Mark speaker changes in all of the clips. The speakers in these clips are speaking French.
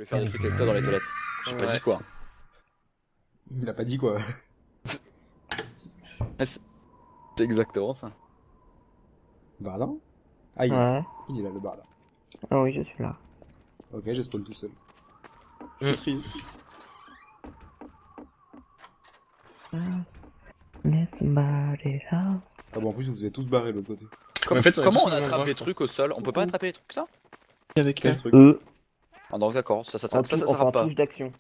Speaker 1: voulais faire des trucs avec toi dans les toilettes. J'ai pas dit quoi.
Speaker 2: Il a pas dit quoi.
Speaker 1: C'est exactement ça.
Speaker 2: Bardin. Ah,
Speaker 3: Ouais.
Speaker 2: il est là, le bardin.
Speaker 3: Ah oui, je suis là.
Speaker 2: Ok, j'ai spawn tout seul. Je suis triste.
Speaker 3: Let's it out.
Speaker 2: Ah bon, en plus, vous êtes tous barrés de l'autre côté.
Speaker 1: Comment,
Speaker 4: en fait,
Speaker 1: comment
Speaker 4: tous
Speaker 1: on
Speaker 4: au même
Speaker 1: attrape
Speaker 4: endroit,
Speaker 1: les
Speaker 4: je crois.
Speaker 1: trucs au sol? On peut pas attraper les trucs là?
Speaker 5: Avec
Speaker 2: Quel
Speaker 5: la...
Speaker 2: truc?
Speaker 1: Ah non, d'accord, ça
Speaker 3: En
Speaker 1: sert pas.
Speaker 3: touche d'action.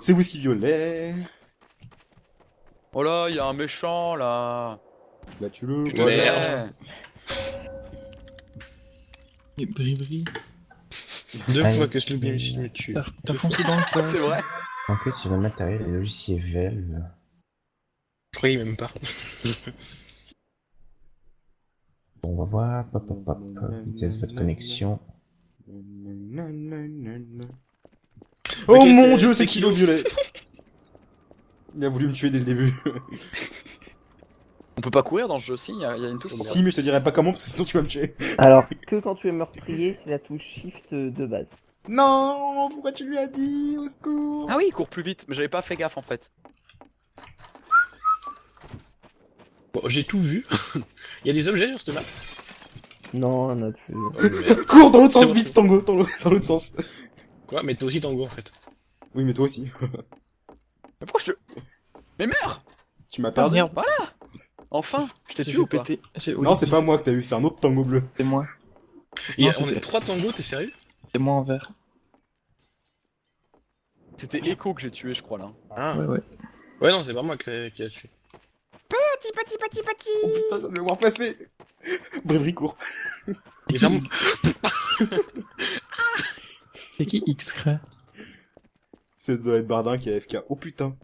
Speaker 2: C'est whisky violet.
Speaker 1: Oh là, il y a un méchant là.
Speaker 2: Bah, tue-le.
Speaker 4: Putain,
Speaker 2: Voilà.
Speaker 4: merde.
Speaker 5: Et bri-bri.
Speaker 4: Deux
Speaker 6: Allez,
Speaker 4: fois que
Speaker 6: c'est-
Speaker 4: Snoopy me tue.
Speaker 5: T'as foncé dans le tas.
Speaker 1: C'est vrai.
Speaker 6: Ok, sur le matériel et logiciel.
Speaker 4: Je croyais même pas.
Speaker 6: Bon, on va voir. Hop, hop, hop. Vitesse de votre connexion.
Speaker 2: Oh
Speaker 4: Ok,
Speaker 2: mon
Speaker 4: c'est-
Speaker 2: dieu,
Speaker 4: c'est
Speaker 2: c'est Kilo Violet. Il a voulu me tuer dès le début.
Speaker 1: On peut pas courir dans ce jeu aussi, il y a une touche pour
Speaker 2: Si, mais je te dirais pas comment parce que sinon tu vas me tuer.
Speaker 3: Alors, que quand tu es meurtrier, c'est la touche Shift de base.
Speaker 2: Non, pourquoi tu lui as dit? Au secours.
Speaker 1: Ah oui, il court plus vite, mais j'avais pas fait gaffe en fait.
Speaker 4: Bon, j'ai tout vu. Il y a des objets sur cette map.
Speaker 3: Non, on a plus.
Speaker 4: Oh, merde.
Speaker 2: Cours dans l'autre
Speaker 4: C'est
Speaker 2: sens,
Speaker 4: bon,
Speaker 2: vite,
Speaker 4: c'est
Speaker 2: Tango, dans l'autre sens.
Speaker 4: Quoi? Mais toi aussi Tango en fait.
Speaker 2: Oui, mais toi aussi.
Speaker 1: Mais pourquoi je te... Mais meurs!
Speaker 2: Tu m'as
Speaker 5: Ah
Speaker 2: perdu.
Speaker 5: merde,
Speaker 1: Enfin, je t'ai
Speaker 5: j'ai
Speaker 1: tué ou
Speaker 5: fait
Speaker 1: pas?
Speaker 5: péter.
Speaker 2: Non, c'est pas moi que t'as eu, c'est un autre Tango bleu.
Speaker 5: C'est moi.
Speaker 4: Il y a,
Speaker 5: Non,
Speaker 4: on
Speaker 5: c'était-
Speaker 4: est 3 Tango, t'es sérieux?
Speaker 5: C'est moi en vert.
Speaker 1: C'était Echo que j'ai tué, je crois là.
Speaker 4: Ah.
Speaker 5: Ouais, ouais.
Speaker 4: Ouais, non, c'est pas moi qui a tué.
Speaker 2: Oh putain, je viens de le voir passer. Brévry court.
Speaker 4: Il est vraiment...
Speaker 5: C'est qui X-Ray?
Speaker 2: Ça doit être Bardin qui est AFK. Oh putain.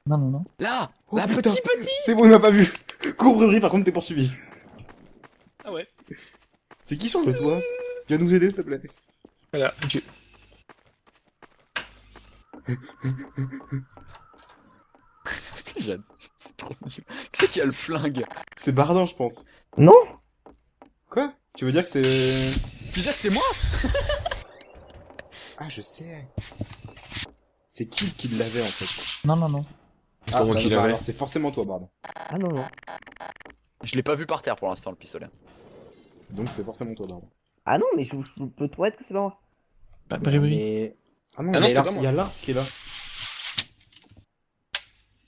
Speaker 5: Non, non, non.
Speaker 1: Là!
Speaker 2: Oh,
Speaker 1: Là,
Speaker 2: putain.
Speaker 1: petit!
Speaker 2: C'est bon, il m'a pas vu. Cours, Brévry, par contre, t'es poursuivi.
Speaker 4: Ah ouais.
Speaker 2: C'est qui sur le toit? Viens nous aider, s'il te plaît.
Speaker 4: Voilà, tu...
Speaker 1: J'adore, c'est trop nul. Qui c'est qui a le flingue?
Speaker 2: C'est Bardin, je pense.
Speaker 3: Non.
Speaker 2: Quoi? Tu veux dire que c'est...
Speaker 1: Tu sais que c'est moi?
Speaker 2: Ah, je sais. C'est qui l'avait, en fait?
Speaker 5: Non, non, non.
Speaker 4: C'est pas moi qui l'avais.
Speaker 2: alors c'est forcément toi, Bardin.
Speaker 3: Ah non, non.
Speaker 1: Je l'ai pas vu par terre pour l'instant, le pistolet.
Speaker 2: Donc c'est forcément toi, Bardin.
Speaker 3: Ah non, mais je peux te promettre que c'est pas moi.
Speaker 5: Bah, bri-bri.
Speaker 2: Mais... Ah non,
Speaker 4: Ah non,
Speaker 2: il y
Speaker 4: c'était
Speaker 2: a
Speaker 4: pas moi.
Speaker 2: il y a Lars qui est là.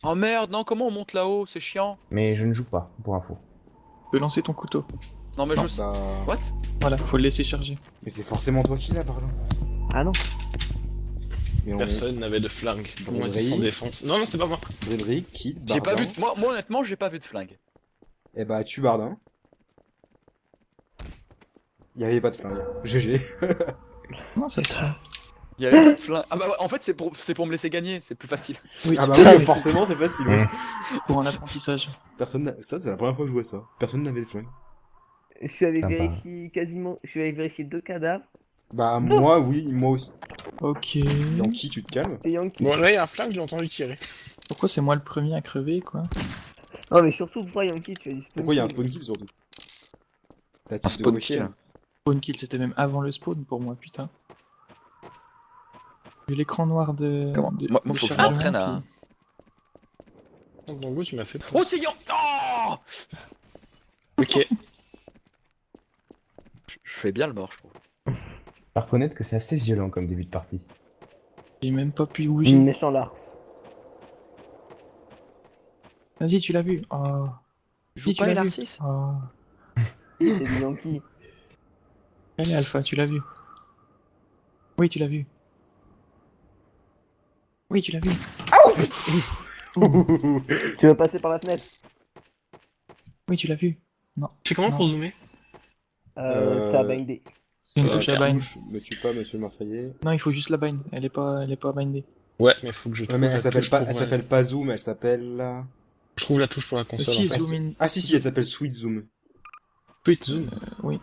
Speaker 1: Oh merde, non, comment on monte là-haut? C'est chiant.
Speaker 6: Mais je ne joue pas, pour info.
Speaker 5: Tu peux lancer ton couteau.
Speaker 1: Non, mais
Speaker 2: Non,
Speaker 1: je...
Speaker 2: bah...
Speaker 1: What?
Speaker 5: Voilà, faut le laisser charger.
Speaker 2: Mais c'est forcément toi qui l'as, Bardin.
Speaker 3: Ah non.
Speaker 2: Mais on...
Speaker 4: Personne n'avait de flingue. Pour moi, c'était
Speaker 2: Oui.
Speaker 4: sans défense. Non, non, c'était pas moi.
Speaker 2: Brévry, Kid, Bardin...
Speaker 1: J'ai pas vu de... Moi, honnêtement, j'ai pas vu de flingue.
Speaker 2: Eh bah, tu Bardin. Il y avait pas de flingue. GG.
Speaker 5: Non, ça se fait.
Speaker 1: Il y avait pas de flingue. Ah bah ouais, en fait, c'est pour me laisser gagner, c'est plus facile.
Speaker 5: Oui,
Speaker 2: Ah bah oui, forcément, c'est facile. oui.
Speaker 5: pour un apprentissage.
Speaker 2: Personne n'a... Ça, c'est la première fois que je vois ça. Personne n'avait de flingue.
Speaker 3: Je suis allé
Speaker 6: Sympa.
Speaker 3: vérifier quasiment. Je suis allé vérifier 2 cadavres.
Speaker 2: Bah, moi, oui, moi aussi.
Speaker 5: Ok.
Speaker 2: Yankee, tu te calmes.
Speaker 3: Et Yankee.
Speaker 4: Bon, là, il y a un flingue, j'ai entendu tirer.
Speaker 5: Pourquoi c'est moi le premier à crever, quoi?
Speaker 3: Non, mais surtout toi, Yankee, tu as dit spawn.
Speaker 2: Pourquoi il y a un spawn kill, surtout?
Speaker 1: Un spawn kill.
Speaker 5: Spawn kill, c'était même avant le spawn pour moi, putain. J'ai eu l'écran noir de.
Speaker 1: Comment Moi,
Speaker 5: de
Speaker 1: faut que je
Speaker 5: chargement,
Speaker 1: m'entraîne à...
Speaker 4: Tango, tu m'as fait peur.
Speaker 1: Oh, c'est Yan... Oh
Speaker 4: Ok.
Speaker 1: Je fais bien le mort, je trouve.
Speaker 6: Par reconnaître que c'est assez violent comme début de partie.
Speaker 5: J'ai même pas pu
Speaker 3: J'ai
Speaker 5: bouger.
Speaker 3: méchant Lars.
Speaker 5: Vas-y, tu l'as vu. Oh.
Speaker 1: Joue
Speaker 5: Si, tu
Speaker 1: pas
Speaker 5: l'as vu.
Speaker 1: LR6.
Speaker 5: Oh.
Speaker 3: C'est du Yankee.
Speaker 5: Allez, Alpha, tu l'as vu. Oui, tu l'as vu. Oui, tu l'as vu.
Speaker 3: Tu veux passer par la fenêtre?
Speaker 5: Oui, tu l'as vu.
Speaker 4: C'est comment
Speaker 5: Non.
Speaker 4: pour zoomer?
Speaker 3: C'est à binder.
Speaker 5: Une
Speaker 2: Ça
Speaker 5: touche à bind.
Speaker 2: Me tue pas, monsieur le meurtrier.
Speaker 5: Non, il faut juste la bind. Elle est pas bindée.
Speaker 4: Ouais, mais faut que je
Speaker 2: Ouais,
Speaker 4: trouve
Speaker 2: mais
Speaker 4: la
Speaker 2: elle s'appelle
Speaker 4: touche
Speaker 2: pas,
Speaker 4: pour,
Speaker 2: elle s'appelle pas Zoom, elle s'appelle...
Speaker 4: Je trouve la touche pour la console.
Speaker 5: Si,
Speaker 4: en fait.
Speaker 5: zoom in.
Speaker 2: Ah si, elle s'appelle Sweet Zoom.
Speaker 4: Tweet zoom.
Speaker 5: Oui.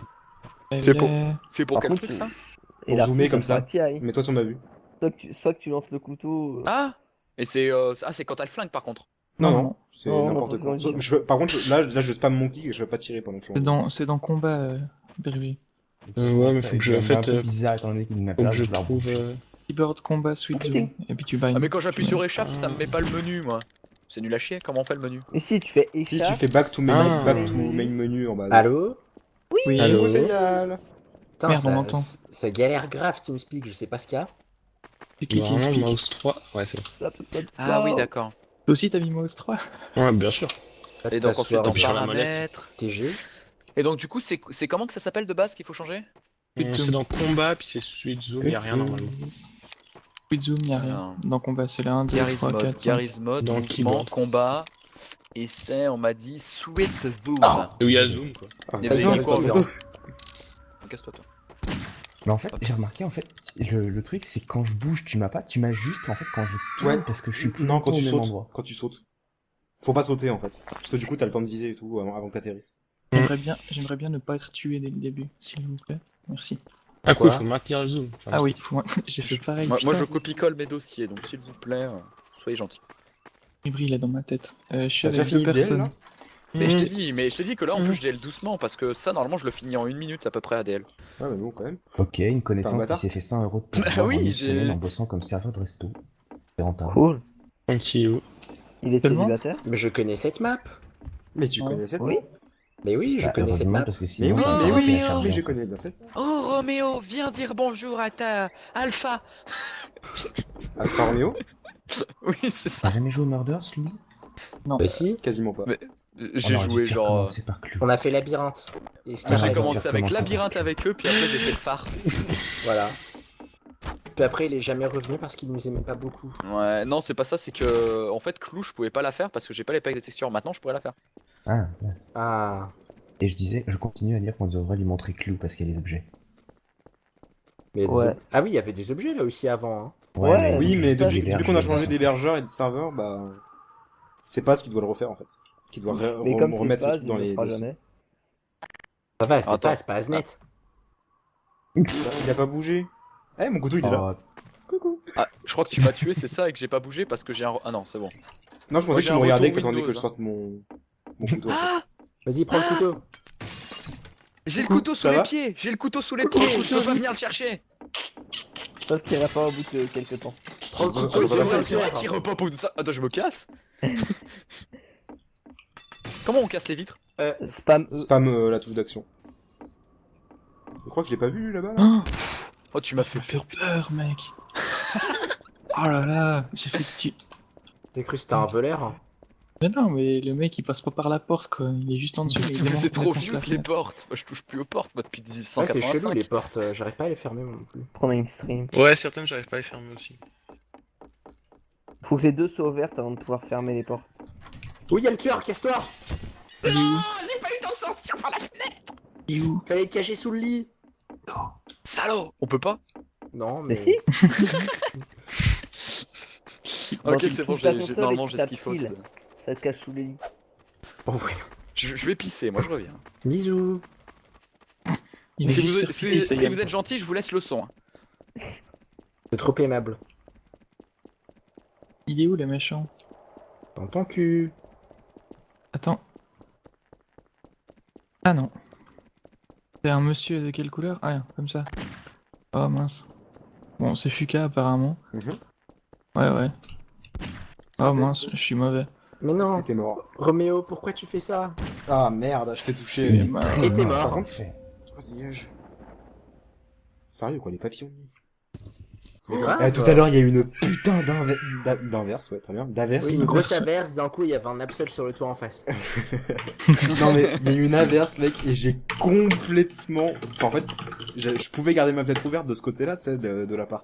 Speaker 5: Elle
Speaker 1: C'est pour-
Speaker 5: est-
Speaker 1: C'est pour
Speaker 3: Par
Speaker 1: quel
Speaker 3: contre,
Speaker 1: truc,
Speaker 3: tu-
Speaker 1: ça?
Speaker 3: Et
Speaker 2: Pour
Speaker 3: Lars,
Speaker 2: zoomer comme ça.
Speaker 3: TI.
Speaker 2: Mets-toi sur ma vue.
Speaker 3: Soit que tu lances le couteau.
Speaker 1: Ah! Et c'est... Ah, c'est quand t'as le flingue, par contre.
Speaker 2: Non,
Speaker 5: Non,
Speaker 2: non,
Speaker 5: non.
Speaker 2: c'est
Speaker 3: Non,
Speaker 2: n'importe
Speaker 3: non,
Speaker 2: quoi.
Speaker 3: non,
Speaker 2: Par contre, là, je spam mon clic et je vais pas tirer pendant que je suis en
Speaker 5: C'est dans combat, Berry.
Speaker 4: Ouais, mais faut que je. En
Speaker 6: un
Speaker 4: fait,
Speaker 6: peu bizarre étant donné qu'il n'a
Speaker 4: faut
Speaker 6: pas.
Speaker 4: que je
Speaker 6: je leur-
Speaker 4: trouve.
Speaker 5: Keyboard combat Sweet Zoom. Et puis tu buy.
Speaker 1: Ah, mais quand j'appuie sur échappe, ça me met pas le menu, moi. C'est nul à chier, comment on fait le menu?
Speaker 3: Et si tu fais
Speaker 2: Si
Speaker 3: échappe,
Speaker 2: tu fais back to main,
Speaker 4: Ah.
Speaker 2: main menu en bas.
Speaker 7: Allô?
Speaker 5: Oui.
Speaker 4: Allô.
Speaker 2: Allô, signal.
Speaker 7: Putain,
Speaker 5: Merde, on
Speaker 7: ça,
Speaker 5: m'entend.
Speaker 7: ça galère grave TeamSpeak, je sais pas ce qu'il y a.
Speaker 5: C'est qui
Speaker 4: Vraiment,
Speaker 5: explique.
Speaker 4: mouse 3. Ouais, c'est bon.
Speaker 3: ça peut pas être
Speaker 1: Ah oui,
Speaker 3: fort.
Speaker 1: d'accord.
Speaker 5: Toi aussi t'as mis mouse 3?
Speaker 4: Ouais, bien sûr.
Speaker 1: Et donc ensuite dans
Speaker 4: puis sur la
Speaker 1: paramètres.
Speaker 7: TG.
Speaker 1: Et donc du coup, c'est comment que ça s'appelle de base qu'il faut changer?
Speaker 4: C'est dans combat, puis c'est Sweet Zoom, y'a rien normalement.
Speaker 5: Sweet Zoom, y'a rien.
Speaker 1: Alors.
Speaker 5: Dans combat, c'est là 1, 2,
Speaker 1: Garry's
Speaker 5: 3,
Speaker 1: mode,
Speaker 5: 4, 5.
Speaker 1: Garry's mode,
Speaker 4: Dans le
Speaker 1: mouvement,
Speaker 4: keyboard.
Speaker 1: combat. Et c'est, on m'a dit, Sweet Zoom.
Speaker 4: Où il y a Zoom, quoi.
Speaker 2: Ah,
Speaker 1: Et vous avez
Speaker 2: attends,
Speaker 1: mis quoi,
Speaker 2: attends,
Speaker 1: encore
Speaker 2: attends.
Speaker 1: Casse-toi, toi.
Speaker 6: Mais en fait, j'ai remarqué, en fait, le truc, c'est quand je bouge, tu m'as pas, tu m'as juste, en fait, quand je tourne,
Speaker 2: Ouais.
Speaker 6: parce que je suis plus
Speaker 2: Non, quand
Speaker 6: au
Speaker 2: tu
Speaker 6: même
Speaker 2: sautes.
Speaker 6: endroit.
Speaker 2: Quand tu sautes. Faut pas sauter en fait. Parce que du coup, t'as le temps de viser et tout avant que t'atterrisses.
Speaker 5: J'aimerais bien ne pas être tué dès le début, s'il vous plaît. Merci.
Speaker 4: Ah, cool,
Speaker 7: Quoi
Speaker 4: faut maintenir le zoom. Enfin,
Speaker 5: Ah oui, j'ai fait pareil.
Speaker 1: Moi,
Speaker 5: putain.
Speaker 1: je copie-colle mes dossiers, donc s'il vous plaît, soyez gentils.
Speaker 5: Il est dans ma tête. Je suis
Speaker 2: T'as déjà
Speaker 5: avec deux
Speaker 2: fini DL
Speaker 5: personnes.
Speaker 2: là
Speaker 1: Mais je t'ai dit que là, en plus, je DL doucement, parce que ça, normalement, je le finis en 1 minute à peu près à DL.
Speaker 2: Ouais, mais bon, quand même.
Speaker 6: Ok, une
Speaker 2: T'es un
Speaker 6: connaissance qui
Speaker 2: bâtard
Speaker 6: s'est fait 100 € de
Speaker 1: Bah
Speaker 6: pourboire
Speaker 1: oui,
Speaker 6: en une
Speaker 1: j'ai-
Speaker 6: semaine en bossant comme serveur de resto. C'est rentable.
Speaker 3: Cool.
Speaker 4: Tranquillou.
Speaker 3: Il est
Speaker 5: Seulement
Speaker 3: célibataire?
Speaker 7: Mais je connais cette map.
Speaker 2: Mais tu
Speaker 5: Ouais.
Speaker 2: connais cette
Speaker 3: Oui.
Speaker 7: Mais oui, je
Speaker 6: Bah,
Speaker 7: connais cette
Speaker 6: heureusement,
Speaker 7: map.
Speaker 6: parce que
Speaker 2: Mais
Speaker 6: sinon,
Speaker 2: oui,
Speaker 6: ça
Speaker 2: mais
Speaker 6: va
Speaker 2: oui,
Speaker 6: commencer à charger,
Speaker 2: mais je
Speaker 6: en fait.
Speaker 2: connais bien cette.
Speaker 1: Oh, Roméo, viens dire bonjour à ta Alpha.
Speaker 2: Alfa Romeo
Speaker 1: Oui, c'est ça.
Speaker 6: T'as jamais joué au Murders, lui?
Speaker 5: Non.
Speaker 7: Mais si,
Speaker 2: Quasiment pas.
Speaker 1: Mais-
Speaker 6: On
Speaker 1: J'ai
Speaker 6: aurait dû
Speaker 1: joué
Speaker 6: te faire
Speaker 1: genre.
Speaker 6: commencer par Clou.
Speaker 7: on a fait labyrinthe. Et
Speaker 6: Ah,
Speaker 1: J'ai
Speaker 6: ouais,
Speaker 1: commencé
Speaker 6: tu as
Speaker 1: avec
Speaker 6: commencé
Speaker 1: Labyrinthe
Speaker 6: par-
Speaker 1: avec eux, puis après j'ai fait le phare.
Speaker 7: Voilà. Puis après, il est jamais revenu parce qu'il nous aimait pas beaucoup.
Speaker 1: Ouais, non, c'est pas ça, c'est que en fait, Clou, je pouvais pas la faire parce que j'ai pas les packs de textures. Maintenant, je pourrais la faire.
Speaker 6: Ah, mince.
Speaker 7: Ah.
Speaker 6: Et je disais, je continue à dire qu'on devrait lui montrer Clou parce qu'il y a des objets.
Speaker 7: Mais il y a des
Speaker 3: Ouais.
Speaker 7: ob- Ah oui, il y avait des objets là aussi avant. Hein.
Speaker 3: Ouais,
Speaker 2: Oui, mais
Speaker 3: ça,
Speaker 2: depuis,
Speaker 3: j'ai
Speaker 2: depuis qu'on a changé
Speaker 6: des
Speaker 2: d'hébergeur et de serveur, bah. C'est pas ce qu'il doit le refaire en fait. Qu'il doit
Speaker 3: Mais comme c'est
Speaker 2: remettre le
Speaker 3: pas,
Speaker 2: truc
Speaker 3: il
Speaker 2: dans
Speaker 3: le
Speaker 2: les.
Speaker 3: fera
Speaker 2: dossiers.
Speaker 3: jamais.
Speaker 7: Ça va,
Speaker 1: Attends.
Speaker 7: c'est pas Aznet.
Speaker 2: Il a pas bougé. Eh, mon couteau il est là.
Speaker 6: Oh,
Speaker 2: Coucou.
Speaker 1: Ah, je crois que tu m'as tué, c'est ça, et que j'ai pas bougé parce que j'ai un. Ah non, c'est bon.
Speaker 2: Non, je
Speaker 1: Moi,
Speaker 2: pensais
Speaker 1: j'ai
Speaker 2: que tu
Speaker 1: un
Speaker 2: me regardais,
Speaker 1: retour
Speaker 2: que t'attendais que
Speaker 1: Windows,
Speaker 2: je sorte mon couteau. en fait.
Speaker 1: Ah,
Speaker 7: Vas-y, prends le couteau.
Speaker 1: j'ai le couteau sous
Speaker 2: Ça
Speaker 1: les
Speaker 2: va
Speaker 1: pieds. J'ai le couteau sous les
Speaker 7: Coucou,
Speaker 1: pieds.
Speaker 7: couteau,
Speaker 1: Je peux pas
Speaker 7: vite.
Speaker 1: venir le chercher.
Speaker 3: Sauf qu'il repart au bout de quelques temps.
Speaker 7: Prends le
Speaker 2: Ouais,
Speaker 7: couteau,
Speaker 2: ouais,
Speaker 7: c'est
Speaker 2: ouais,
Speaker 7: vrai,
Speaker 1: C'est vrai qu'il repop au bout de ça. Attends, je me casse. Comment on casse les vitres?
Speaker 3: Spam
Speaker 2: Spam la touche d'action. Je crois que je l'ai pas vu là-bas. Là.
Speaker 5: Oh,
Speaker 1: Oh, tu m'as
Speaker 5: ça
Speaker 1: fait
Speaker 5: m'a fait
Speaker 1: peur, putain.
Speaker 5: peur, mec. Oh là là, j'ai fait
Speaker 7: T'as cru que c'était un voleur?
Speaker 5: Mais non, mais le mec il passe pas par la porte quoi, il est juste en dessous. il
Speaker 1: Mais
Speaker 5: défonce-
Speaker 1: c'est trop
Speaker 5: défonce la
Speaker 1: vieux les
Speaker 5: fenêtre.
Speaker 1: portes. Moi, je touche plus aux portes, moi, depuis
Speaker 7: Ah, c'est
Speaker 1: 1985.
Speaker 7: chelou les portes, j'arrive pas à les fermer moi non plus.
Speaker 3: trop mainstream.
Speaker 4: Ouais, certaines, j'arrive pas à les fermer aussi.
Speaker 3: Faut que les deux soient ouvertes avant de pouvoir fermer les portes.
Speaker 7: Oui, y'a le tueur, casse-toi!
Speaker 5: Il est où
Speaker 1: J'ai pas eu d'en sortir par la fenêtre.
Speaker 5: Il est où
Speaker 7: Fallait te cacher sous le lit!
Speaker 1: Salaud. On peut pas?
Speaker 7: Non,
Speaker 3: Mais
Speaker 7: mais.
Speaker 3: si. Bon,
Speaker 1: Ok,
Speaker 3: tu
Speaker 1: c'est bon,
Speaker 3: touches ta
Speaker 1: j'ai
Speaker 3: console
Speaker 1: normalement
Speaker 3: et tu
Speaker 1: j'ai ce qu'il
Speaker 3: tapes
Speaker 1: faut.
Speaker 3: kill.
Speaker 1: c'est bon.
Speaker 3: Ça te cache sous les lits.
Speaker 7: Bon, voyons.
Speaker 1: Je vais pisser, moi je reviens.
Speaker 7: Bisous!
Speaker 5: Il va
Speaker 1: Si
Speaker 5: juste
Speaker 1: vous,
Speaker 5: faire
Speaker 1: si-
Speaker 5: pipi, ça y
Speaker 1: si
Speaker 5: est.
Speaker 1: vous êtes gentil, je vous laisse le son. Hein.
Speaker 7: C'est trop aimable.
Speaker 5: Il est où le méchant?
Speaker 7: Dans ton cul!
Speaker 5: Attends. Ah non. C'est un monsieur de quelle couleur? Ah, comme ça. Oh mince. Bon, c'est Fuka apparemment.
Speaker 2: Mhm.
Speaker 5: Ouais. Oh mince, je suis mauvais.
Speaker 7: Mais non!
Speaker 2: T'es mort.
Speaker 7: Roméo, pourquoi tu fais ça?
Speaker 2: Ah merde, je t'ai touché.
Speaker 5: Et bah,
Speaker 7: Et t'es
Speaker 2: Par
Speaker 7: mort!
Speaker 2: contre, sérieux quoi, les papillons.
Speaker 7: Mais grave,
Speaker 2: Eh, tout à l'heure, il y a eu une putain d'inverse, ouais, très bien. D'averse.
Speaker 7: Oui, une grosse averse, d'un coup il y avait un Absol sur le toit en face.
Speaker 2: Non mais il y a eu une averse mec et j'ai complètement enfin en fait je pouvais garder ma fenêtre ouverte de ce côté-là tu sais de l'appart.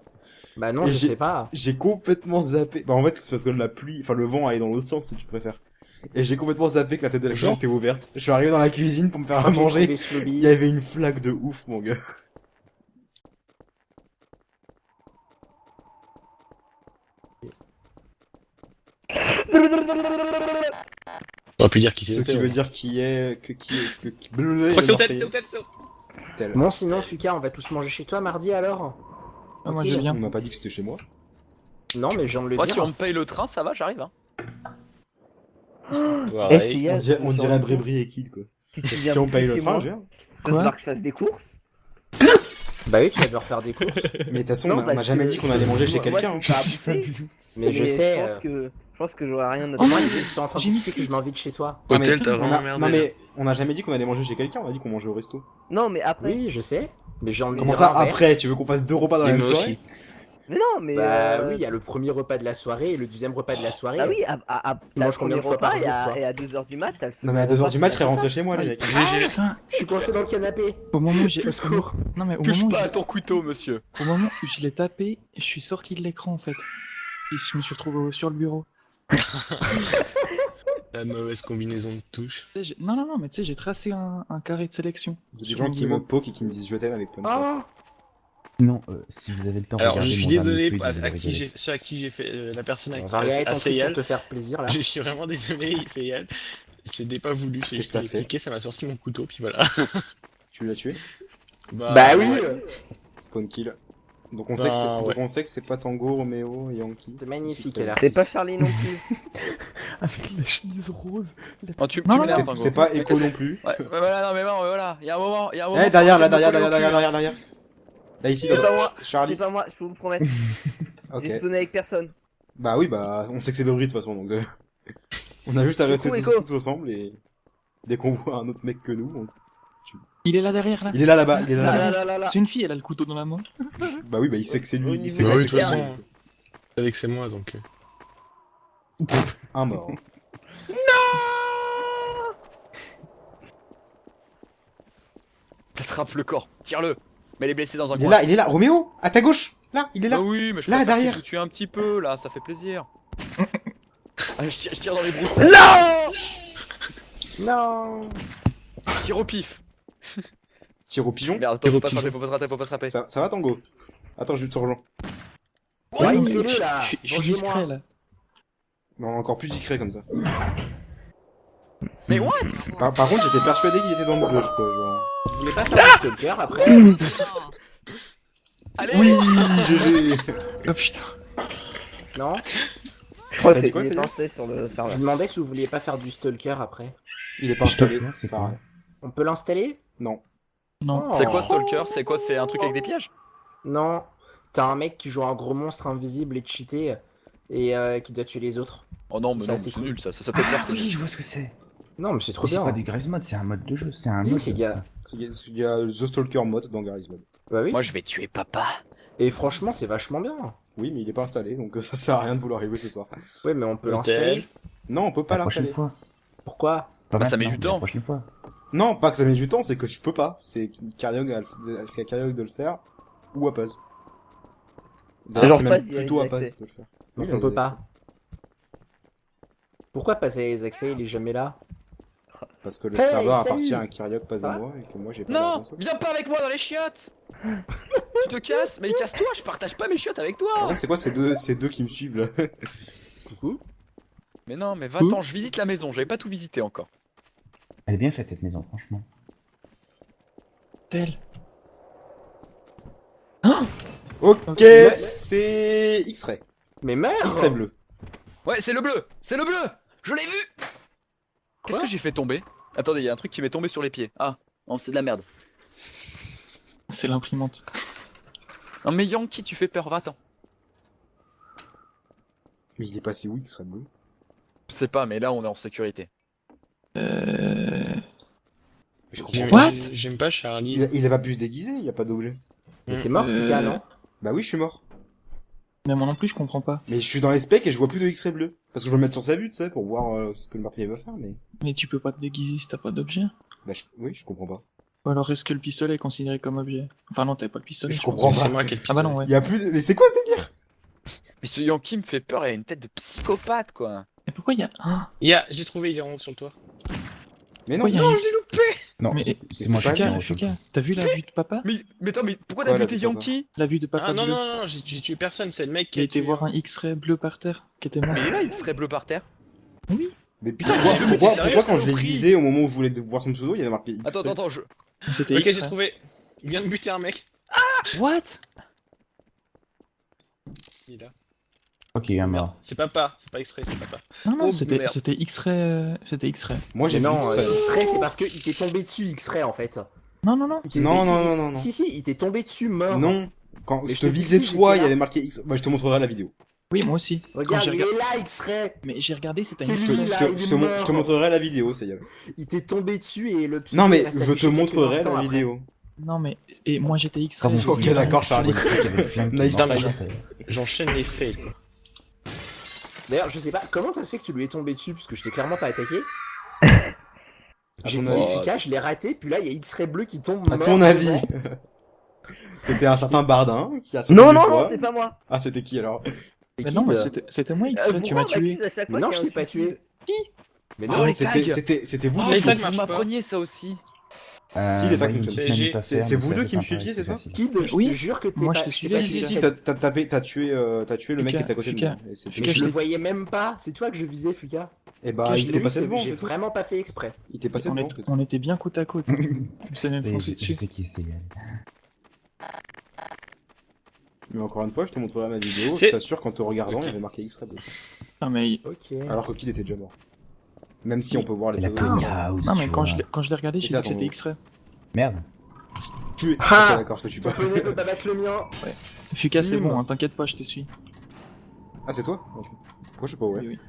Speaker 7: Bah non,
Speaker 2: Et
Speaker 7: je
Speaker 2: j'ai-
Speaker 7: sais pas.
Speaker 2: J'ai complètement zappé. Bah en fait c'est parce que la pluie enfin le vent allait dans l'autre sens si tu préfères. Et j'ai complètement zappé que la fenêtre de la cuisine
Speaker 4: Genre
Speaker 2: était ouverte. Je suis arrivé dans la cuisine pour me faire à
Speaker 7: J'ai
Speaker 2: manger.
Speaker 7: trouvé ce lobby.
Speaker 2: Il y avait une flaque de ouf mon gars.
Speaker 4: On aurait pu dire qui
Speaker 2: Ce
Speaker 4: c'était.
Speaker 2: qui
Speaker 4: ouais.
Speaker 2: veut dire qui est que
Speaker 4: Je crois que c'est Hôtel, c'est Hôtel, c'est
Speaker 2: Tel.
Speaker 7: Bon, sinon, Fuka, on va tous manger chez toi mardi alors?
Speaker 5: ah, moi
Speaker 7: Ok.
Speaker 5: je
Speaker 2: On
Speaker 5: viens.
Speaker 2: m'a pas dit que c'était chez moi.
Speaker 7: Non, mais je viens de le
Speaker 1: Moi,
Speaker 7: dire.
Speaker 1: si on me paye le train, ça va, j'arrive. Hein.
Speaker 4: Pareil.
Speaker 2: On dirait Brébry et Kid quoi.
Speaker 3: Si tu viens
Speaker 2: Si on
Speaker 3: plus
Speaker 2: paye
Speaker 3: chez
Speaker 2: le train,
Speaker 3: moi,
Speaker 2: je viens.
Speaker 3: il va falloir que je fasse des courses.
Speaker 7: Bah oui, tu vas devoir faire des courses.
Speaker 2: Mais de toute façon,
Speaker 3: Non,
Speaker 2: on a
Speaker 3: parce
Speaker 2: jamais
Speaker 3: que-
Speaker 2: dit qu'on allait manger chez
Speaker 3: Moi,
Speaker 2: quelqu'un.
Speaker 3: je suis pas à
Speaker 6: Je suis
Speaker 3: bouffer,
Speaker 6: fabuleux.
Speaker 7: Mais je sais.
Speaker 3: Je pense que j'aurai rien de
Speaker 7: Moi,
Speaker 3: mal.
Speaker 7: ils sont en train de
Speaker 5: J'ai mis
Speaker 7: discuter que je m'invite chez toi.
Speaker 2: Ah, mais
Speaker 4: Hôtel, t'as
Speaker 2: on
Speaker 4: vraiment
Speaker 2: a-
Speaker 4: merdé.
Speaker 2: Non
Speaker 4: là.
Speaker 2: mais on a jamais dit qu'on allait manger chez quelqu'un, on a dit qu'on mangeait au resto.
Speaker 3: Non, mais après.
Speaker 7: Oui, je sais. Mais j'ai envie de
Speaker 2: Comment
Speaker 7: dire
Speaker 2: ça
Speaker 7: l'inverse.
Speaker 2: après? Tu veux qu'on fasse 2 repas dans la
Speaker 4: Et
Speaker 2: même
Speaker 4: moi
Speaker 2: soirée?
Speaker 4: aussi.
Speaker 3: Mais non, mais.
Speaker 7: Bah oui, il y a le premier repas de la soirée et le deuxième repas de la soirée.
Speaker 3: Ah oui, t'as
Speaker 7: manges
Speaker 3: le
Speaker 7: combien
Speaker 3: premier
Speaker 7: de fois par
Speaker 3: repas
Speaker 7: jour, toi
Speaker 3: et à 2h du mat, t'as le second
Speaker 2: Non mais à 2h
Speaker 3: repas,
Speaker 2: du match, je
Speaker 3: c'est
Speaker 2: serais
Speaker 3: la
Speaker 2: rentré chez moi les mecs.
Speaker 5: Putain,
Speaker 7: Je suis coincé dans le canapé.
Speaker 5: au moment où j'ai.
Speaker 7: Au secours.
Speaker 5: Non, mais au
Speaker 1: Touche
Speaker 5: moment, où
Speaker 1: pas à
Speaker 5: j'ai-
Speaker 1: ton couteau, monsieur.
Speaker 5: au moment où je l'ai tapé, je suis sorti de l'écran en fait. Et je me suis retrouvé sur le bureau.
Speaker 4: La mauvaise combinaison de touches.
Speaker 5: Tu sais, non, mais tu sais, j'ai tracé un carré de sélection.
Speaker 2: Il y a des
Speaker 5: sur
Speaker 2: gens
Speaker 5: mon
Speaker 2: qui me
Speaker 5: bureau.
Speaker 2: poke et qui me disent je t'aime avec plein de fois.
Speaker 7: Ah
Speaker 6: Sinon, si vous avez le temps,
Speaker 4: Alors, je
Speaker 6: regardez
Speaker 4: suis
Speaker 6: mon dernier
Speaker 4: désolé
Speaker 6: tweet,
Speaker 4: à
Speaker 6: vous allez
Speaker 4: qui
Speaker 6: rigoler.
Speaker 4: ceux à qui j'ai fait la personne
Speaker 7: On
Speaker 4: avec
Speaker 7: va regarder ton
Speaker 4: à
Speaker 7: truc
Speaker 4: Seyal.
Speaker 7: pour te faire plaisir là.
Speaker 4: Je suis vraiment désolé, Seyal. C'était pas voulu. J'ai
Speaker 2: Qu'est-ce que t'as fait
Speaker 4: cliqué, ça m'a sorti mon couteau, puis voilà.
Speaker 2: Tu l'as tué?
Speaker 7: Bah oui.
Speaker 4: ouais.
Speaker 2: Spawn kill. Donc on,
Speaker 4: Bah,
Speaker 2: sait que c'est-
Speaker 4: ouais.
Speaker 2: donc on sait que c'est pas Tango, Roméo, Yankee.
Speaker 7: C'est magnifique, elle a
Speaker 3: C'est pas Charlie non plus.
Speaker 6: Avec la chemise rose.
Speaker 1: Oh, tu
Speaker 5: Non, non,
Speaker 1: m'énerves,
Speaker 2: C'est
Speaker 1: Tango.
Speaker 2: c'est pas Echo non plus.
Speaker 1: Ouais, voilà, non mais bon, voilà, il y a un moment,
Speaker 2: Eh derrière, là,
Speaker 1: faut
Speaker 2: derrière,
Speaker 1: me coller au
Speaker 2: derrière,
Speaker 1: cul.
Speaker 2: derrière. Là ici,
Speaker 3: C'est
Speaker 2: là.
Speaker 3: pas moi,
Speaker 2: Charlie.
Speaker 3: c'est pas moi, je peux vous promettre.
Speaker 2: Ok.
Speaker 3: J'ai spawné avec personne.
Speaker 2: Bah oui, bah on sait que c'est le bruit de toute façon, donc on a juste à rester
Speaker 3: Coucou,
Speaker 2: tous,
Speaker 3: Echo.
Speaker 2: tous ensemble et dès qu'on voit un autre mec que nous,
Speaker 5: Il est là derrière là.
Speaker 2: il est là là-bas, il est là
Speaker 3: Là,
Speaker 2: là-bas.
Speaker 3: là, là, là.
Speaker 5: C'est une fille, elle a le couteau dans la main.
Speaker 2: Bah oui, bah il sait que c'est lui, il sait
Speaker 3: Bah
Speaker 2: que
Speaker 4: oui, de
Speaker 2: c'est
Speaker 4: toute
Speaker 2: lui.
Speaker 4: façon. Vous savez que c'est moi, donc.
Speaker 2: Un mort.
Speaker 1: T'attrapes le corps, tire-le. Mais elle est blessée dans un
Speaker 2: Il est
Speaker 1: coin.
Speaker 2: là, Roméo, à ta gauche, là, il est là.
Speaker 1: Ah oui, mais je
Speaker 2: Là,
Speaker 1: préfère
Speaker 2: derrière.
Speaker 1: que tu tues un petit peu, là, ça fait plaisir. Ah, je tire dans les brousses.
Speaker 7: Non.
Speaker 1: Je tire au pif.
Speaker 2: Tire au pigeon.
Speaker 1: Merde, attends, faut pas se rater, faut pas se rater, faut pas se rater.
Speaker 2: Ça va Tango? Attends, je te rejoins.
Speaker 7: Ouais,
Speaker 5: non,
Speaker 7: tuez-le,
Speaker 5: je-
Speaker 7: là.
Speaker 5: je suis
Speaker 7: Vengez-moi.
Speaker 5: discret là.
Speaker 2: Mais on est encore plus discret comme ça.
Speaker 1: Mais what?
Speaker 2: Par contre, j'étais persuadé qu'il était dans le bush, quoi, genre.
Speaker 7: Vous voulez pas faire un stalker après?
Speaker 1: Allez.
Speaker 2: Oui, GG.
Speaker 5: Oh putain.
Speaker 7: Non.
Speaker 3: Je crois
Speaker 2: T'as
Speaker 3: que
Speaker 2: dit quoi,
Speaker 3: c'est
Speaker 2: Céline
Speaker 3: installé sur le
Speaker 7: Je
Speaker 3: serveur.
Speaker 7: me demandais si vous vouliez pas faire du stalker après.
Speaker 2: Il est pas installé,
Speaker 6: Stalker, c'est
Speaker 2: ça sert à
Speaker 6: quoi
Speaker 2: rien.
Speaker 7: On peut l'installer?
Speaker 2: Non.
Speaker 5: Non.
Speaker 7: Oh.
Speaker 1: C'est quoi Stalker? C'est quoi? C'est un truc avec des pièges?
Speaker 7: Non. T'as un mec qui joue un gros monstre invisible et cheaté et qui doit tuer les autres.
Speaker 1: Oh non, mais
Speaker 7: Ça,
Speaker 1: non,
Speaker 7: c'est
Speaker 1: c'est
Speaker 7: cool.
Speaker 1: nul ça fait peur.
Speaker 6: Ah
Speaker 1: c'est
Speaker 6: oui,
Speaker 1: nul.
Speaker 6: je vois ce que c'est.
Speaker 7: Non, mais c'est trop
Speaker 6: Mais c'est
Speaker 7: bien.
Speaker 6: pas du Garry's Mod, c'est un mode de jeu. C'est un
Speaker 7: Si,
Speaker 6: mode.
Speaker 7: c'est gars.
Speaker 2: Il y a The Stalker mode dans Garry's Mod.
Speaker 7: Bah oui.
Speaker 1: Moi je vais tuer papa.
Speaker 7: Et franchement, c'est vachement bien.
Speaker 2: Oui, mais il est pas installé, donc ça sert à rien de vouloir y jouer ce soir.
Speaker 7: Ouais, mais on peut
Speaker 4: Hôtel.
Speaker 7: l'installer.
Speaker 2: Non, on peut pas
Speaker 6: La prochaine
Speaker 2: l'installer.
Speaker 6: fois.
Speaker 7: Pourquoi?
Speaker 6: Pas
Speaker 1: Bah, ça met
Speaker 6: maintenant,
Speaker 1: du
Speaker 6: mais
Speaker 1: temps.
Speaker 6: La prochaine fois.
Speaker 2: Non, pas que ça met du temps, c'est que je peux pas. C'est à Karyog de le faire, ou à Paz.
Speaker 3: Genre
Speaker 2: c'est
Speaker 3: Paz,
Speaker 2: même
Speaker 3: il y a
Speaker 2: plutôt
Speaker 3: les
Speaker 2: à Paz
Speaker 3: accès.
Speaker 2: de le faire.
Speaker 7: Donc
Speaker 2: Oui,
Speaker 7: on
Speaker 2: il
Speaker 7: peut
Speaker 2: a-
Speaker 7: pas. Pourquoi passer les accès, il est jamais là?
Speaker 2: Parce que le
Speaker 7: Hey,
Speaker 2: serveur
Speaker 7: salut.
Speaker 2: appartient à Karyog, pas
Speaker 7: Ça
Speaker 2: à
Speaker 7: va
Speaker 2: moi, et que moi j'ai pas
Speaker 1: Non,
Speaker 2: la console.
Speaker 1: viens pas avec moi dans les chiottes. Tu te casses, mais casse-toi, je partage pas mes chiottes avec
Speaker 2: Par
Speaker 1: toi.
Speaker 2: contre, c'est quoi ces deux qui me suivent là?
Speaker 7: Coucou.
Speaker 1: Mais non, mais va-t'en, je visite la maison, j'avais pas tout visité encore.
Speaker 6: Elle est bien faite cette maison, franchement.
Speaker 5: Tel.
Speaker 2: Ok,
Speaker 5: Ok.
Speaker 2: c'est X-Ray.
Speaker 7: Mais merde!
Speaker 2: X-Ray bleu.
Speaker 1: Ouais, c'est le bleu, c'est le bleu. Je l'ai vu. Qu'est-ce
Speaker 7: Quoi
Speaker 1: que j'ai fait tomber? Attendez, il y a un truc qui m'est tombé sur les pieds. Ah, non, c'est de la merde.
Speaker 5: C'est l'imprimante.
Speaker 1: Non mais Yankee, tu fais peur, va-t'en.
Speaker 2: Mais il est passé où X-Ray bleu?
Speaker 1: Je sais pas, mais là on est en sécurité.
Speaker 2: Je comprends
Speaker 4: J'aime
Speaker 2: pas.
Speaker 5: What
Speaker 4: j'aime pas Charlie.
Speaker 2: Il a pas pu se déguiser, il y a pas d'objet.
Speaker 7: Mais t'es mort, Fuka, non?
Speaker 2: Bah oui, je suis mort.
Speaker 5: Mais moi non plus, je comprends pas.
Speaker 2: Mais je suis dans les specs et je vois plus de X-Ray bleu. Parce que je veux me mettre sur sa vue, tu sais, pour voir ce que le meurtrier va faire, mais...
Speaker 5: Mais tu peux pas te déguiser si t'as pas d'objet.
Speaker 2: Bah oui, je comprends pas.
Speaker 5: Ou alors est-ce que le pistolet est considéré comme objet? Enfin non, t'avais pas le pistolet.
Speaker 2: Je
Speaker 5: crois.
Speaker 2: comprends
Speaker 4: C'est
Speaker 2: pas.
Speaker 4: moi qui ai le
Speaker 5: Ah bah
Speaker 4: pistolet.
Speaker 5: non, ouais.
Speaker 2: Il y a plus de... Mais c'est quoi ce délire?
Speaker 1: Mais ce Yankee me fait peur, il a une tête de psychopathe quoi.
Speaker 5: Mais pourquoi il y a... Ah,
Speaker 4: J'ai trouvé, il est en haut sur le toit.
Speaker 2: Mais non,
Speaker 5: pourquoi il y a
Speaker 4: Non,
Speaker 5: un...
Speaker 4: je l'ai loupé.
Speaker 6: Non,
Speaker 5: Mais-
Speaker 6: c'est moi qui
Speaker 2: pas
Speaker 6: suis
Speaker 5: Fuka,
Speaker 6: en
Speaker 5: Fuka, t'as vu la vue de papa?
Speaker 1: Mais attends, mais pourquoi
Speaker 2: Ouais,
Speaker 1: t'as
Speaker 2: là,
Speaker 1: buté
Speaker 2: c'est pas
Speaker 1: Yankee?
Speaker 5: La vue de papa
Speaker 4: Ah non,
Speaker 5: bleu.
Speaker 4: non, non, non, j'ai tué personne, c'est le mec qui
Speaker 5: Il a
Speaker 4: a
Speaker 5: été
Speaker 4: tué.
Speaker 5: voir un X-ray bleu par terre qui était mort.
Speaker 1: Mais il est là, il serait bleu par terre.
Speaker 5: Oui.
Speaker 2: Mais
Speaker 4: Putain,
Speaker 2: pourquoi,
Speaker 4: j'ai deux, mais
Speaker 2: pourquoi,
Speaker 4: t'es sérieux,
Speaker 2: pourquoi quand je l'ai
Speaker 4: saloperie
Speaker 2: visé au moment où je voulais voir son pseudo, il y avait marqué X-Ray?
Speaker 1: Attends, je...
Speaker 5: C'était
Speaker 4: Ok, j'ai
Speaker 5: X-ray.
Speaker 4: trouvé. Il vient de buter un mec.
Speaker 5: What?
Speaker 4: Il est là.
Speaker 6: Ok, il y a un
Speaker 4: Merde,
Speaker 6: mort.
Speaker 4: c'est papa, c'est pas extrait, c'est papa.
Speaker 5: Non, non,
Speaker 4: Oh,
Speaker 5: c'était
Speaker 4: merde.
Speaker 5: X-ray. C'était X-ray.
Speaker 2: Moi j'ai
Speaker 7: Mais
Speaker 2: vu
Speaker 7: non,
Speaker 2: X-Ray.
Speaker 7: X-Ray, c'est parce qu'il t'est tombé dessus, X-Ray, en fait.
Speaker 5: Non, non, non.
Speaker 7: Il t'est-
Speaker 2: Non,
Speaker 7: si,
Speaker 2: non, non, non, non.
Speaker 7: Si, il t'est tombé dessus mort.
Speaker 2: Non. Quand
Speaker 7: Mais
Speaker 2: je
Speaker 7: je
Speaker 2: te
Speaker 7: te dis
Speaker 2: visais
Speaker 7: que si,
Speaker 2: toi,
Speaker 7: j'étais
Speaker 2: il y
Speaker 7: là.
Speaker 2: avait marqué X. Bah, je te montrerai la vidéo.
Speaker 5: Oui, moi aussi.
Speaker 7: Regarde,
Speaker 5: Quand j'ai
Speaker 7: il est là, X-Ray.
Speaker 5: Mais j'ai regardé, c'était
Speaker 7: C'est
Speaker 5: un
Speaker 2: Je
Speaker 7: lui,
Speaker 2: te,
Speaker 5: X-ray.
Speaker 7: là,
Speaker 2: je te-
Speaker 7: il est
Speaker 2: je te mon-
Speaker 7: mort.
Speaker 2: je te montrerai la vidéo, c'est Yab.
Speaker 7: Il t'est tombé dessus et le pseudo
Speaker 2: Non, mais
Speaker 7: reste
Speaker 2: je te
Speaker 7: affiché quelques
Speaker 2: montrerai
Speaker 7: instants
Speaker 2: la
Speaker 7: après.
Speaker 2: vidéo.
Speaker 5: Non, mais. Et moi j'étais X-ray.
Speaker 6: Comme
Speaker 5: j'ai
Speaker 2: Ok,
Speaker 5: dit-
Speaker 2: d'accord, Charlie. Nice
Speaker 4: try.
Speaker 6: Nice.
Speaker 4: J'enchaîne les fails, quoi.
Speaker 7: D'ailleurs, je sais pas comment ça se fait que tu lui es tombé dessus parce que je t'ai clairement pas attaqué.
Speaker 2: À
Speaker 7: J'ai
Speaker 2: ton
Speaker 7: visé
Speaker 2: avis.
Speaker 7: Fika, je l'ai raté, puis là il y a X-Ray bleu qui tombe.
Speaker 2: À
Speaker 7: mort
Speaker 2: ton avis.
Speaker 7: devant.
Speaker 2: C'était un certain Bardin qui a sauté
Speaker 3: Non,
Speaker 2: du
Speaker 3: non,
Speaker 2: toit.
Speaker 3: non, c'est pas moi.
Speaker 2: Ah, c'était qui alors?
Speaker 7: C'est
Speaker 5: Mais
Speaker 7: qui,
Speaker 5: non, mais
Speaker 7: de-
Speaker 5: c'était moi X-ray, tu m'as tué.
Speaker 7: Mais non, je t'ai pas tué. Mais non,
Speaker 1: Oh, les
Speaker 2: C'était
Speaker 1: tags.
Speaker 2: c'était vous
Speaker 1: Oh,
Speaker 2: deux.
Speaker 4: les
Speaker 1: faut
Speaker 4: tags
Speaker 1: que
Speaker 4: marchent
Speaker 1: vous
Speaker 4: pas.
Speaker 1: m'appreniez ça aussi.
Speaker 2: Si, les tags fonctionnent. C'est vous deux qui me suiviez, c'est ça?
Speaker 7: Kid, je
Speaker 5: Oui.
Speaker 7: te jure que t'es
Speaker 5: Moi,
Speaker 7: pas...
Speaker 5: je te
Speaker 7: t'es
Speaker 5: suivais,
Speaker 7: pas-
Speaker 2: Si,
Speaker 5: Fika.
Speaker 2: si, t'as tué le mec qui était à côté de
Speaker 5: Fika.
Speaker 2: moi. Et c'était-
Speaker 5: Fika,
Speaker 7: Mais je
Speaker 5: je
Speaker 7: le
Speaker 5: t'ai-
Speaker 7: voyais même pas, c'est toi que je visais, Fuka.
Speaker 2: Eh bah,
Speaker 7: Si je
Speaker 2: il
Speaker 7: l'ai
Speaker 2: t'est
Speaker 7: vu,
Speaker 2: passé
Speaker 7: c'est-
Speaker 2: devant.
Speaker 7: j'ai
Speaker 2: en fait.
Speaker 7: vraiment pas fait exprès.
Speaker 2: Il t'est passé
Speaker 5: On,
Speaker 2: devant.
Speaker 5: est-
Speaker 2: en fait.
Speaker 5: on était bien côte à côte. Tu s'est même foncé
Speaker 6: Je
Speaker 5: dessus.
Speaker 6: sais qui c'est, Yann.
Speaker 2: Mais encore une fois, je te montrerai ma vidéo.
Speaker 4: C'est-
Speaker 2: Je t'assure qu'en te regardant, il y avait marqué X-Ray bleu.
Speaker 5: Ah, mais.
Speaker 7: Ok.
Speaker 2: Alors que Kid était déjà mort. Même si on peut voir les
Speaker 6: La
Speaker 2: photos.
Speaker 6: Penny House.
Speaker 5: Non, mais
Speaker 6: tu
Speaker 5: quand
Speaker 6: vois.
Speaker 5: je l'ai regardé,
Speaker 2: Et
Speaker 5: j'ai
Speaker 2: ça,
Speaker 5: dit que c'était
Speaker 2: ton-
Speaker 5: X-ray.
Speaker 6: Merde.
Speaker 2: Tué.
Speaker 7: Ah
Speaker 2: Ok, d'accord, ça tue
Speaker 7: Ton
Speaker 2: pas.
Speaker 7: poney peut pas battre le mien.
Speaker 5: Fuka, c'est
Speaker 7: Nul.
Speaker 5: bon, hein, t'inquiète pas, je te suis.
Speaker 2: Ah, c'est toi? Ok. Pourquoi je sais pas où
Speaker 5: Oui, oui.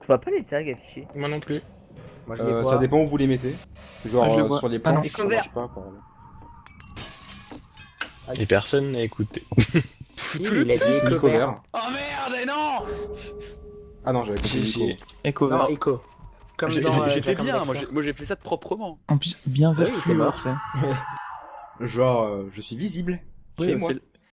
Speaker 3: Je vois pas les tags affichés.
Speaker 4: Moi non plus.
Speaker 7: Moi je les vois.
Speaker 2: Ça dépend où vous les mettez. Genre
Speaker 5: Ah, je le vois.
Speaker 2: sur les
Speaker 5: Ah, non.
Speaker 2: planches, ça
Speaker 3: Cover.
Speaker 2: marche pas. par là.
Speaker 4: Et personne n'a écouté.
Speaker 7: Il a dit
Speaker 2: C'est
Speaker 7: Echo
Speaker 2: Nico
Speaker 7: vert.
Speaker 2: vert.
Speaker 1: Oh merde, et non.
Speaker 2: Ah non, j'avais compris
Speaker 4: J'ai-
Speaker 2: Nico.
Speaker 5: Echo
Speaker 7: Non,
Speaker 5: vert.
Speaker 7: Echo. Comme dans
Speaker 1: J'étais
Speaker 7: Jack and
Speaker 1: bien,
Speaker 7: Dexter.
Speaker 1: moi j'ai fait ça de proprement.
Speaker 5: En plus, bien vert
Speaker 7: Oui, t'es
Speaker 5: fluo,
Speaker 7: mort.
Speaker 5: tu sais.
Speaker 2: Genre, je suis visible.
Speaker 5: Oui,
Speaker 2: Chez moi.
Speaker 5: c'est